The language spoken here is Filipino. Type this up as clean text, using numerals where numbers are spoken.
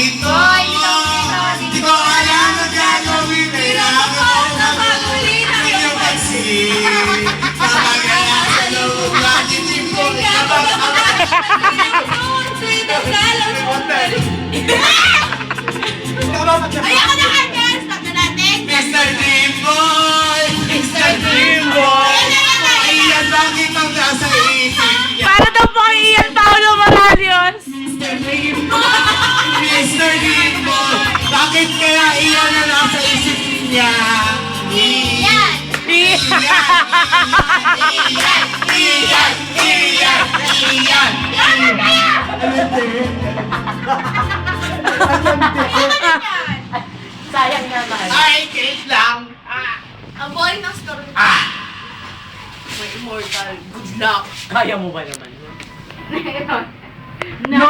dito. Di ko alam ang gagawin. Kailangan ko na maguli ng iyong pagsiling. Mamagana sa loob natin simpo. Ayoko na kanya! Stop na natin! Mr. Dreamboy! Mr. Dreamboy! Iyan, bakit ang nasa isip niya? Para daw po kay Ian Paulo Morales. Mr. Dreamboy! Mr. Dreamboy! Bakit kaya iyan ang nasa isip niya? Iyan! Iyan! Iyan! Iyan! Iyan! Ano kaya? Sayang naman. Ay, Kate lang! Ang boring ng story. May immortal. Good luck. Kaya mo ba naman? No!